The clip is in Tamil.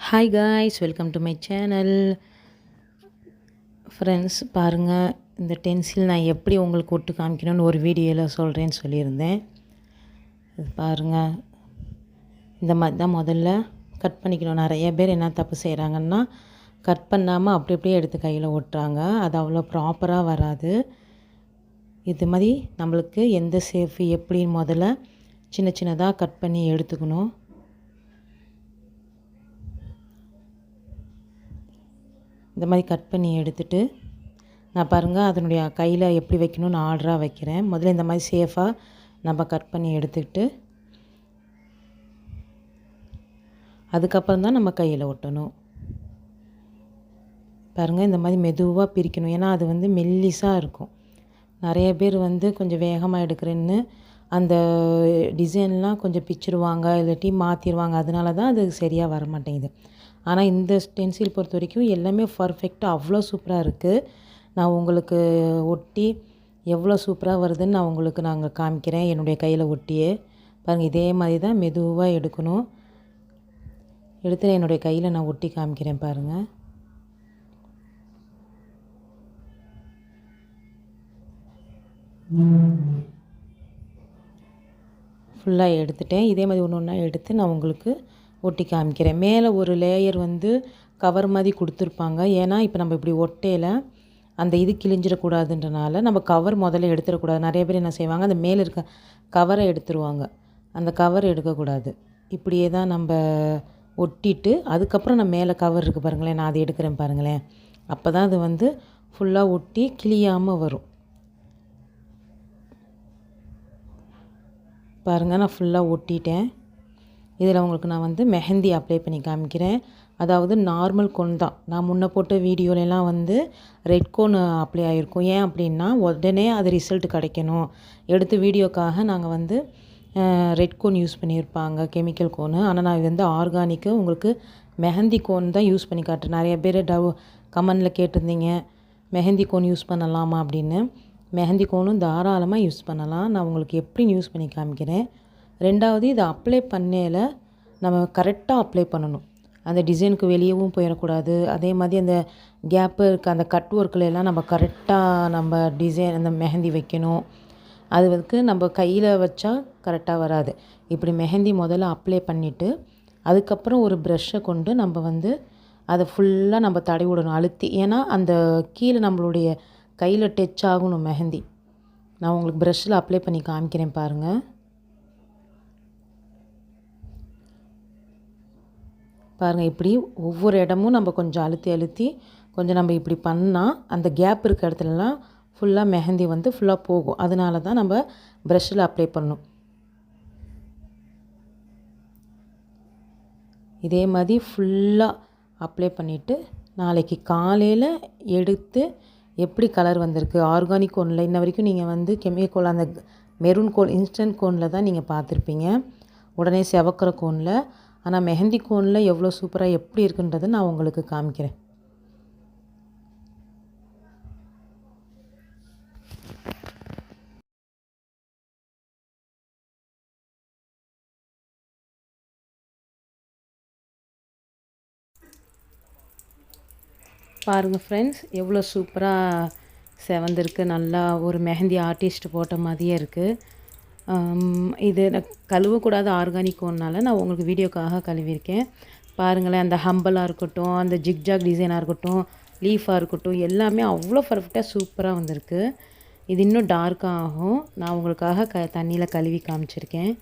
Hi guys, welcome to my channel. Friends, பாருங்கள், இந்த டென்சில் நான் எப்படி உங்களுக்கு ஒட்டு காமிக்கணும்னு ஒரு வீடியோவில் சொல்கிறேன்னு சொல்லியிருந்தேன். இது பாருங்கள், இந்த மாதிரி தான் முதல்ல கட் பண்ணிக்கணும். நிறைய பேர் என்ன தப்பு செய்கிறாங்கன்னா, கட் பண்ணாமல் அப்படி அப்படியே எடுத்து கையில் ஒட்டுறாங்க. அது அவ்வளோ ப்ராப்பராக வராது. இது மாதிரி நம்மளுக்கு எந்த ஷேஃப் எப்படின்னு முதல்ல சின்ன சின்னதாக கட் பண்ணி எடுத்துக்கணும். இந்த மாதிரி கட் பண்ணி எடுத்துகிட்டு நான் பாருங்கள் அதனுடைய கையில் எப்படி வைக்கணும்னு ஆர்டராக வைக்கிறேன். முதல்ல இந்த மாதிரி சேஃபாக நம்ம கட் பண்ணி எடுத்துக்கிட்டு அதுக்கப்புறம் தான் நம்ம கையில் ஒட்டணும். பாருங்கள், இந்த மாதிரி மெதுவாக பிரிக்கணும். ஏன்னா அது வந்து மெல்லிஸாக இருக்கும். நிறைய பேர் வந்து கொஞ்சம் வேகமாக எடுக்கிறேன்னு அந்த டிசைன்லாம் கொஞ்சம் பிச்சிடுவாங்க, இல்லாட்டி மாற்றிடுவாங்க. அதனால தான் அது சரியாக வர மாட்டேங்குது. ஆனால் இந்த ஸ்டென்சில் பொறுத்த வரைக்கும் எல்லாமே பர்ஃபெக்டாக அவ்வளோ சூப்பராக இருக்குது. நான் உங்களுக்கு ஒட்டி எவ்வளோ சூப்பராக வருதுன்னு நான் உங்களுக்கு காமிக்கிறேன். என்னுடைய கையில் ஒட்டியே பாருங்கள், இதே மாதிரி தான் மெதுவாக எடுக்கணும். எடுத்து என்னுடைய கையில் நான் ஒட்டி காமிக்கிறேன் பாருங்கள். ஃபுல்லாக எடுத்துட்டேன். இதே மாதிரி ஒன்று ஒன்றா எடுத்து நான் உங்களுக்கு ஒட்டி காமிக்கிறேன். மேலே ஒரு லேயர் வந்து கவர் மாதிரி கொடுத்துருப்பாங்க. ஏன்னா இப்போ நம்ம இப்படி ஒட்டையில் அந்த இது கிழிஞ்சிடக்கூடாதுன்றனால நம்ம கவர் முதல்ல எடுத்துடக்கூடாது. நிறைய பேர் என்ன செய்வாங்க, அந்த மேலே இருக்க கவரை எடுத்துருவாங்க. அந்த கவர் எடுக்கக்கூடாது. இப்படியே தான் நம்ம ஒட்டிட்டு அதுக்கப்புறம் நான் மேலே கவர் இருக்குது பாருங்களேன், நான் அதை எடுக்கிறேன் பாருங்களேன். அப்போ தான் அது வந்து ஃபுல்லாக ஒட்டி கிழியாமல் வரும். பாருங்கள், நான் ஃபுல்லாக ஒட்டிட்டேன். இதில் உங்களுக்கு நான் வந்து மெஹந்தி அப்ளை பண்ணி காமிக்கிறேன். அதாவது நார்மல் கோன் தான். நான் முன்னே போட்ட வீடியோலலாம் வந்து ரெட் கோன் அப்ளை ஆகிருக்கும். ஏன் அப்படின்னா உடனே அது ரிசல்ட் கிடைக்கணும். எடுத்த வீடியோக்காக நாங்கள் வந்து ரெட் கோன் யூஸ் பண்ணியிருப்பாங்க, கெமிக்கல் கோனு. ஆனால் நான் வந்து ஆர்கானிக்கு உங்களுக்கு மெஹந்தி கோன் தான் யூஸ் பண்ணி காட்டுறேன். நிறைய பேர் கமெண்டில் கேட்டிருந்தீங்க மெஹந்தி கோன் யூஸ் பண்ணலாமா அப்படின்னு. மெஹந்தி கோனும் தாராளமாக யூஸ் பண்ணலாம். நான் உங்களுக்கு எப்படி யூஸ் பண்ணி காமிக்கிறேன். ரெண்டாவது, இதை அப்ளை பண்ணையில் நம்ம கரெக்டாக அப்ளை பண்ணணும். அந்த டிசைனுக்கு வெளியவும் போயிடக்கூடாது. அதே மாதிரி அந்த கேப்பு இருக்க அந்த கட் ஒர்க்கிலலாம் நம்ம கரெக்டாக நம்ம டிசைன் அந்த மெஹந்தி வைக்கணும். அது வந்து நம்ம கையில் வச்சா கரெக்டாக வராது. இப்படி மெஹந்தி முதல்ல அப்ளை பண்ணிவிட்டு அதுக்கப்புறம் ஒரு ப்ரஷ்ஷை கொண்டு நம்ம வந்து அதை ஃபுல்லாக நம்ம தடவி விடணும், அழுத்தி. ஏன்னா அந்த கீழே நம்மளுடைய கையில் டச் ஆகணும் மெஹந்தி. நான் உங்களுக்கு ப்ரஷ்ஷில் அப்ளை பண்ணி காமிக்கிறேன் பாருங்கள். பாருங்கள், இப்படி ஒவ்வொரு இடமும் நம்ம கொஞ்சம் அழுத்தி கொஞ்சம் நம்ம இப்படி பண்ணால் அந்த கேப் இருக்க இடத்துலலாம் ஃபுல்லாக மெஹந்தி வந்து ஃபுல்லாக போகும். அதனால தான் நம்ம ப்ரஷ்ஷில் அப்ளை பண்ணணும். இதே மாதிரி ஃபுல்லாக அப்ளை பண்ணிவிட்டு நாளைக்கு காலையில் எடுத்து எப்படி கலர் வந்திருக்கு. ஆர்கானிக் கோனில் இன்ன வரைக்கும் நீங்கள் வந்து கெமிக்கல் அந்த மெரூன் கோன் இன்ஸ்டன்ட் கோனில் தான் நீங்கள் பார்த்துருப்பீங்க, உடனே செவக்கிற கோனில். ஆனால் மெஹந்தி கோனில் எவ்வளோ சூப்பராக எப்படி இருக்குன்றதை நான் உங்களுக்கு காமிக்கிறேன். பாருங்கள் ஃப்ரெண்ட்ஸ், எவ்வளோ சூப்பராக செவந்திருக்கு. நல்லா ஒரு மெஹந்தி ஆர்டிஸ்ட் போட்ட மாதிரியே இருக்குது. இது கழுவக்கூடாத ஆர்கானிக் கோன்னால் நான் உங்களுக்கு வீடியோக்காக கழுவிருக்கேன். பாருங்களேன், அந்த ஹம்பலாக இருக்கட்டும், அந்த ஜிக்ஜாக் டிசைனாக இருக்கட்டும், லீஃபாக இருக்கட்டும், எல்லாமே அவ்வளோ பர்ஃபெக்டாக சூப்பராக வந்திருக்கு. இது இன்னும் டார்க்காக ஆகும். நான் உங்களுக்காக தண்ணியில் கழுவி காமிச்சிருக்கேன்.